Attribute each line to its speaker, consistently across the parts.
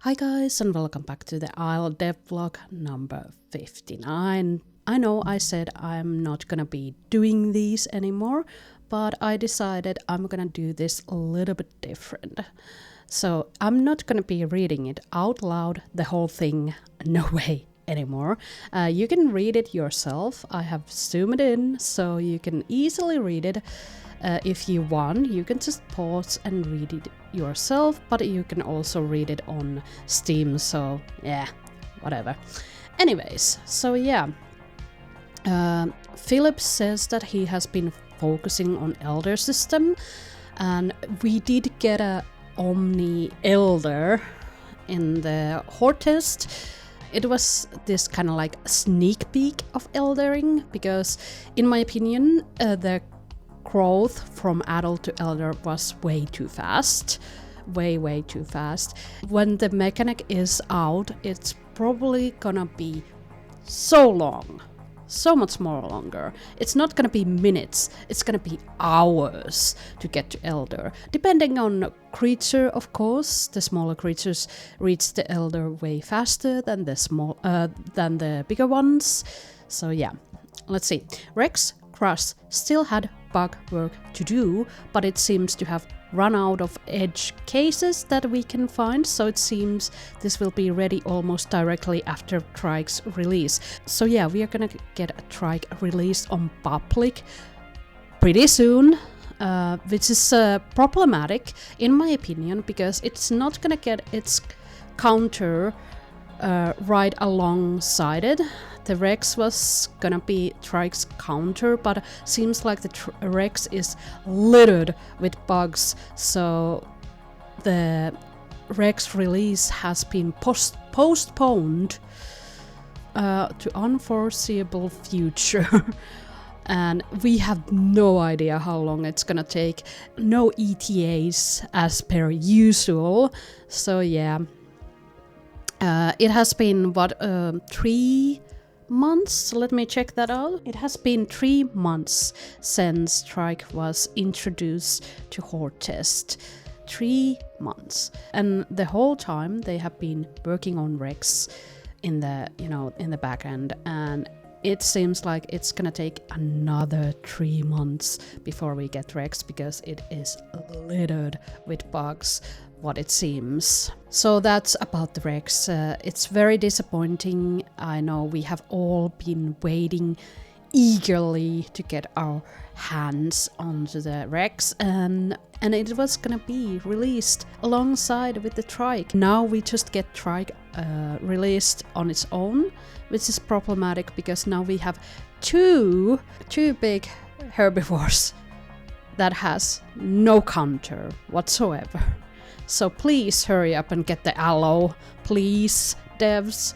Speaker 1: Hi guys and welcome back to the Isle Devblog number 59. I know I said I'm not gonna be doing these anymore, but I decided I'm gonna do this a little bit different. So I'm not gonna be reading it out loud, the whole thing, no way anymore. You can read it yourself. I have zoomed in so you can easily read it. If you want, you can just pause and read it yourself, but you can also read it on Steam, so yeah, whatever. Anyways, so yeah, Philip says that he has been focusing on Elder system, and we did get a Omni Elder in the Horde test. It was this kind of like sneak peek of Eldering, because in my opinion, the growth from adult to elder was way too fast. Way too fast. When the mechanic is out, it's probably gonna be so long. So much more longer. It's not gonna be minutes, it's gonna be hours to get to elder. Depending on creature, of course. The smaller creatures reach the elder way faster than the bigger ones. So yeah, let's see. Rex Crush still had bug work to do, but it seems to have run out of edge cases that we can find, so it seems this will be ready almost directly after Trike's release. So yeah, we are gonna get a Trike released on public pretty soon, which is problematic in my opinion, because it's not gonna get its counter right alongside it. The Rex was gonna be Trike's counter, but seems like the Rex is littered with bugs, so the Rex release has been postponed to unforeseeable future. And we have no idea how long it's gonna take. No ETAs as per usual, so yeah. It has been, 3 months? Let me check that out. It has been 3 months since Trike was introduced to Horde test. 3 months. And the whole time they have been working on Rex in the back end, and it seems like it's gonna take another 3 months before we get Rex, because it is littered with bugs, what it seems. So that's about the Rex. It's very disappointing. I know we have all been waiting eagerly to get our hands onto the Rex, and it was gonna be released alongside with the Trike. Now we just get Trike released on its own, which is problematic because now we have two big herbivores that has no counter whatsoever. So please hurry up and get the allo, please, devs.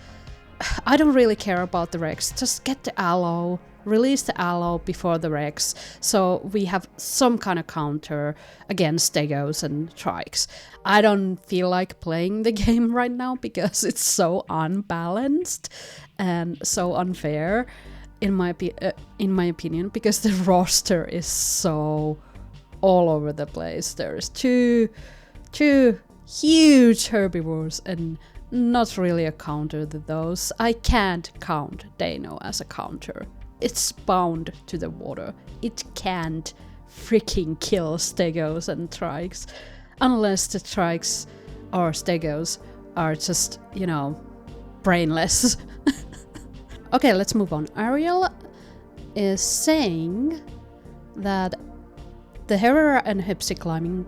Speaker 1: I don't really care about the Rex, just get the allo, release the allo before the Rex, so we have some kind of counter against Stegos and Trikes. I don't feel like playing the game right now because it's so unbalanced and so unfair, in my opinion, because the roster is so all over the place. There's two huge herbivores and not really a counter to those. I can't count Dano as a counter. It's bound to the water. It can't freaking kill Stegos and Trikes unless the Trikes or Stegos are just, brainless. Okay, let's move on. Ariel is saying that the Herrera and Hypsi climbing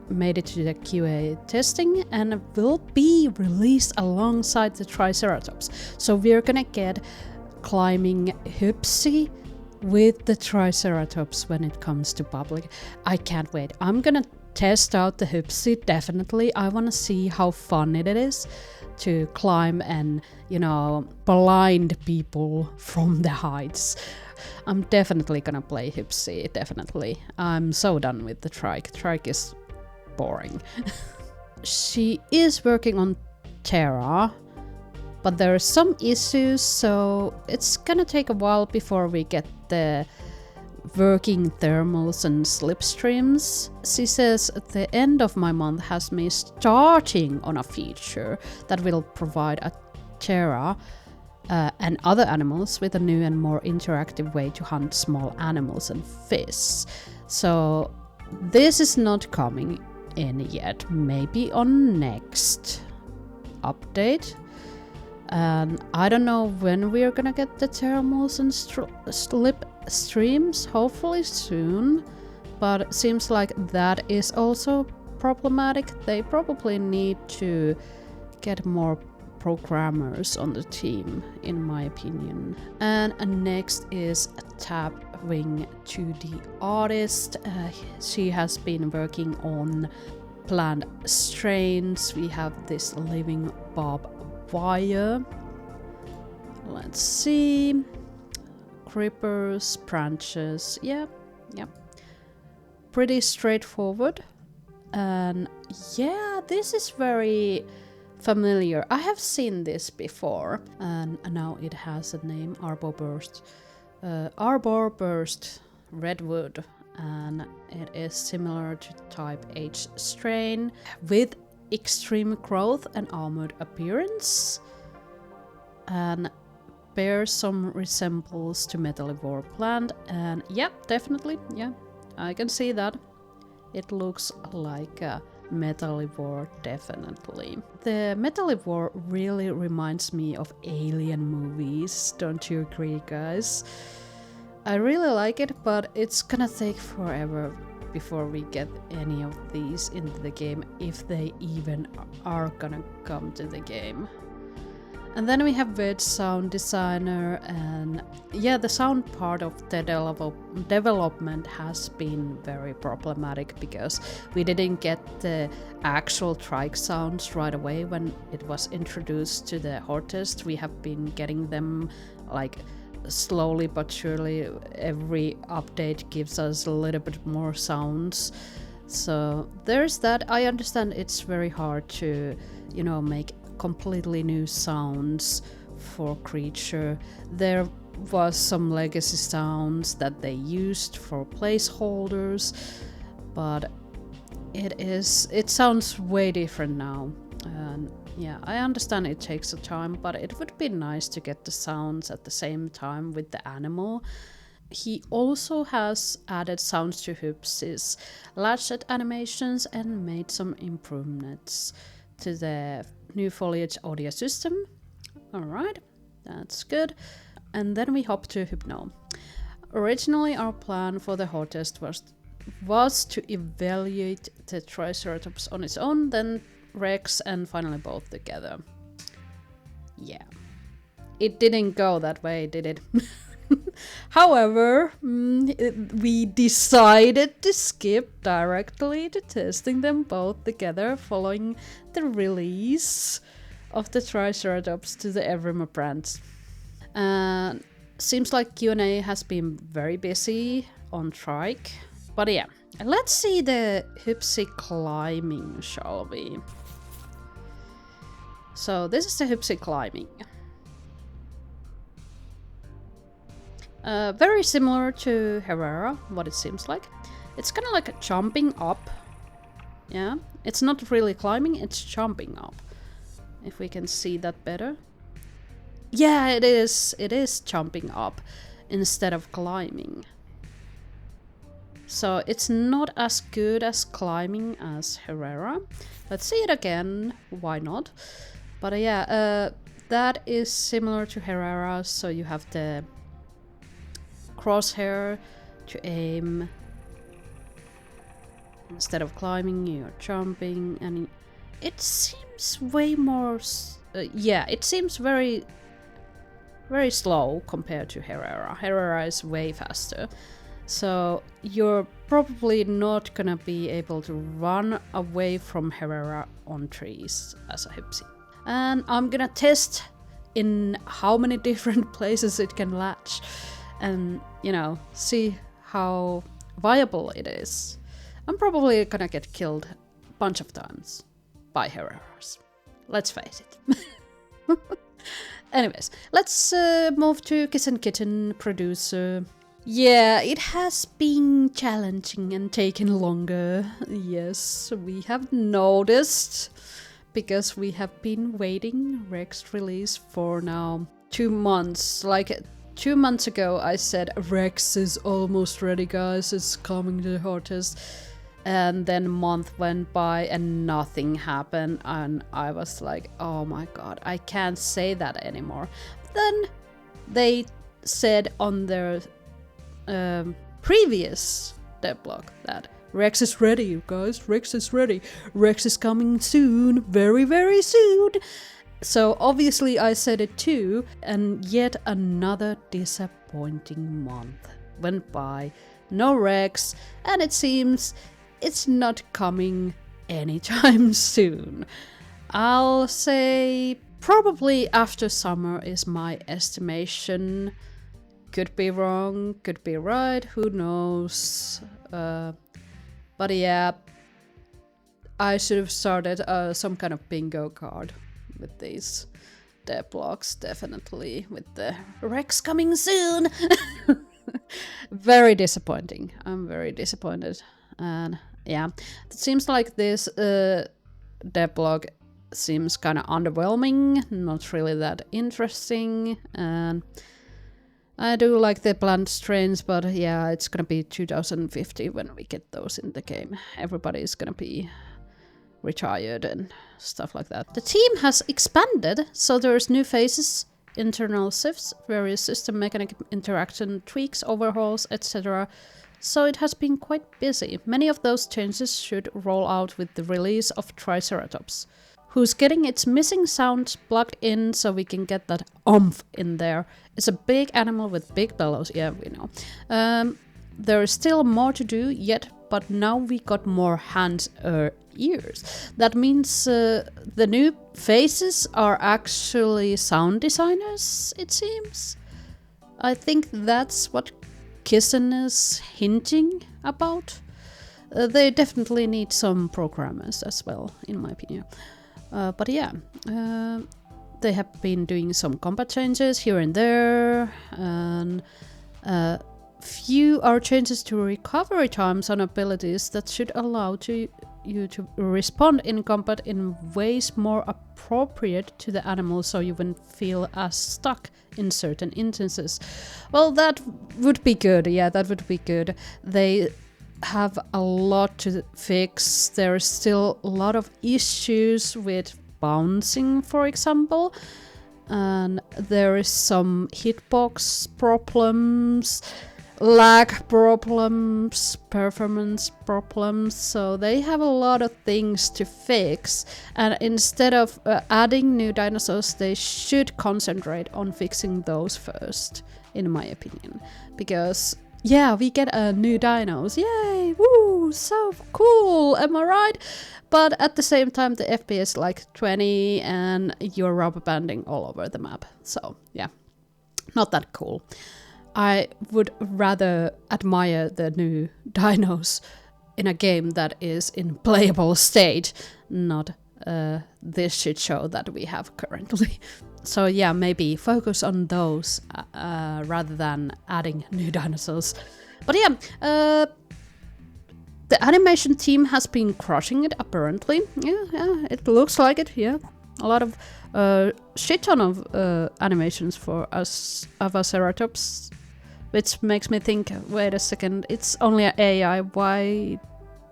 Speaker 1: made it to the QA testing and will be released alongside the Triceratops. So we're gonna get climbing Hypsi with the Triceratops when it comes to public. I can't wait. I'm gonna test out the Hypsi, definitely. I wanna see how fun it is to climb and, blind people from the heights. I'm definitely gonna play Hypsi, definitely. I'm so done with the Trike. Trike is boring. She is working on Terra, but there are some issues, so it's gonna take a while before we get the working thermals and slipstreams. She says the end of my month has me starting on a feature that will provide a Terra and other animals with a new and more interactive way to hunt small animals and fish. So this is not coming in yet, maybe on next update. And I don't know when we're gonna get the thermals and slip streams, hopefully soon, but it seems like that is also problematic. They probably need to get more programmers on the team, in my opinion. And next is Tab Wing 2D artist. She has been working on plant strains. We have this living bob wire. Let's see. Creepers, branches. Yeah. Pretty straightforward. And yeah, this is very familiar. I have seen this before, and now it has a name, Arborburst. Arborburst Redwood, and it is similar to type H strain with extreme growth and armored appearance, and bears some resemblance to metallivore plant. And yeah, definitely, yeah, I can see that. It looks like a metallivore, definitely. The metallivore really reminds me of alien movies, don't you agree, guys? I really like it, but it's gonna take forever before we get any of these into the game, if they even are gonna come to the game. And then we have Wedge Sound Designer, and yeah, the sound part of the development has been very problematic because we didn't get the actual Trike sounds right away when it was introduced to the Hortest. We have been getting them like slowly but surely. Every update gives us a little bit more sounds. So there's that. I understand it's very hard to, you know, make completely new sounds for creature. There was some legacy sounds that they used for placeholders, but it sounds way different now. And yeah, I understand it takes a time, but it would be nice to get the sounds at the same time with the animal. He also has added sounds to Hypsi's Laacer animations and made some improvements to the new foliage audio system. Alright, that's good. And then we hop to Hypno. Originally our plan for the Hortest was to evaluate the Triceratops on its own, then Rex, and finally both together. Yeah. It didn't go that way, did it? However, we decided to skip directly to testing them both together following the release of the Triceratops to the Evrima brands. Seems like Q&A has been very busy on Trike. But yeah, let's see the Hypsi climbing, shall we? So this is the Hypsi climbing. Very similar to Herrera, what it seems like. It's kind of like jumping up. Yeah, it's not really climbing, it's jumping up. If we can see that better. Yeah, it is jumping up instead of climbing. So it's not as good as climbing as Herrera. Let's see it again, why not? But yeah, that is similar to Herrera, so you have the crosshair to aim. Instead of climbing, you're jumping, and it seems way more... yeah, it seems very slow compared to Herrera. Herrera is way faster. So you're probably not gonna be able to run away from Herrera on trees as a Hypsi. And I'm gonna test in how many different places it can latch and, you know, see how viable it is. I'm probably gonna get killed a bunch of times by Herreras. Let's face it. Anyways, let's move to Kiss and Kitten producer. Yeah, it has been challenging and taken longer. Yes, we have noticed because we have been waiting Rex release for now 2 months. Like 2 months ago I said Rex is almost ready guys, it's coming to the hottest. And then a month went by and nothing happened and I was like, oh my god, I can't say that anymore. Then they said on their previous Devblog that Rex is ready, you guys. Rex is ready. Rex is coming soon. Very, very soon. So obviously I said it too. And yet another disappointing month went by. No Rex. And it seems it's not coming anytime soon. I'll say probably after summer is my estimation. Could be wrong, could be right, who knows. But yeah, I should have started some kind of bingo card with these Devblogs, definitely, with the Rex coming soon. Very disappointing. I'm very disappointed. And yeah, it seems like this Devblog seems kind of underwhelming, not really that interesting, and I do like the plant strains, but yeah, it's gonna be 2050 when we get those in the game. Everybody's gonna be retired and stuff like that. The team has expanded, so there's new faces, internal shifts, various system mechanic interaction tweaks, overhauls, etc. So it has been quite busy. Many of those changes should roll out with the release of Triceratops, who's getting its missing sound plugged in so we can get that oomph in there. It's a big animal with big bellows, yeah, we know. There is still more to do yet, but now we got more hands or ears. That means the new faces are actually sound designers, it seems. I think that's what Kissen is hinting about. They definitely need some programmers as well, in my opinion. But yeah, they have been doing some combat changes here and there, and few are changes to recovery times on abilities that should allow you to respond in combat in ways more appropriate to the animal so you wouldn't feel as stuck in certain instances. Well, that would be good, yeah, that would be good. They have a lot to fix. There's still a lot of issues with bouncing, for example, and there is some hitbox problems, lag problems, performance problems, so they have a lot of things to fix, and instead of adding new dinosaurs, they should concentrate on fixing those first, in my opinion, because yeah, we get a new dinos, yay, woo, so cool, am I right? But at the same time, the FPS like 20 and you're rubber banding all over the map, so yeah, not that cool. I would rather admire the new dinos in a game that is in playable state, not this shit show that we have currently. So yeah, maybe focus on those rather than adding new dinosaurs. But yeah, the animation team has been crushing it apparently. Yeah, it looks like it, yeah. A lot of shit ton of animations for us Avaceratops, which makes me think, wait a second, it's only an AI, why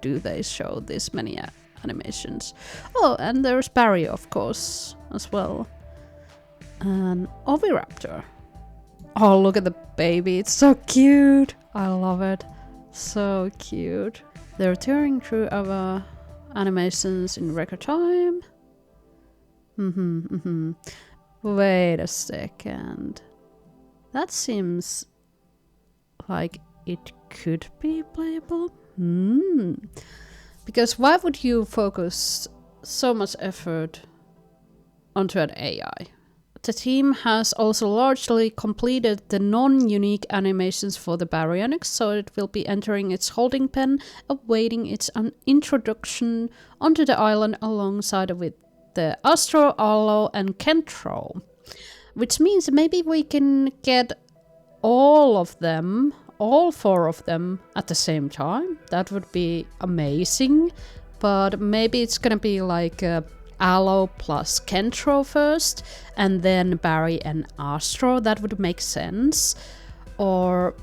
Speaker 1: do they show this many animations? Oh, and there's Barry, of course, as well. And Oviraptor. Oh, look at the baby, it's so cute! I love it. So cute. They're tearing through our animations in record time. Wait a second. That seems like it could be playable. Because why would you focus so much effort onto an AI? The team has also largely completed the non-unique animations for the baryonyx, so it will be entering its holding pen, awaiting its introduction onto the island alongside with the Astro, Arlo, and Kentro. Which means maybe we can get all of them all 4 of them at the same time, that would be amazing. But maybe it's gonna be like Aloe plus Kentro first, and then Barry and Astro. That would make sense. Or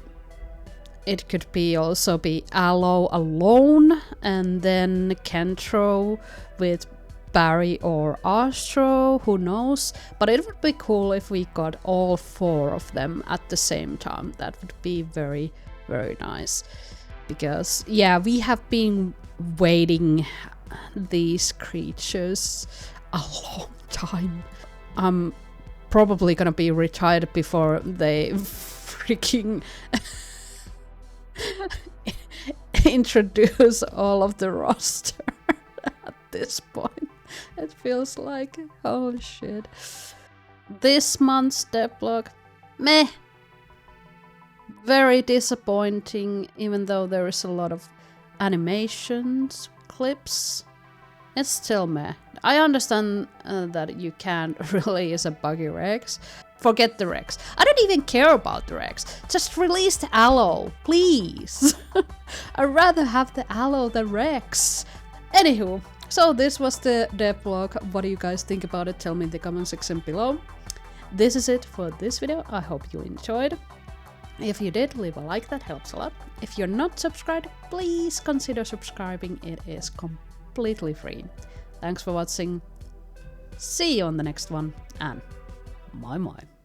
Speaker 1: it could be also be Aloe alone, and then Kentro with Barry or Astro, who knows. But it would be cool if we got all 4 of them at the same time. That would be very, very nice. Because, yeah, we have been waiting these creatures a long time. I'm probably gonna be retired before they freaking introduce all of the roster at this point. It feels like, holy shit. This month's Devblog, meh. Very disappointing, even though there is a lot of animations, clips. It's still meh. I understand that you can't release a buggy Rex. Forget the Rex. I don't even care about the Rex. Just release the Aloe, please. I'd rather have the Aloe than Rex. Anywho, so this was the Devblog. What do you guys think about it? Tell me in the comment section below. This is it for this video. I hope you enjoyed. If you did, leave a like, that helps a lot. If you're not subscribed, please consider subscribing. It is completely free. Thanks for watching. See you on the next one, and bye bye.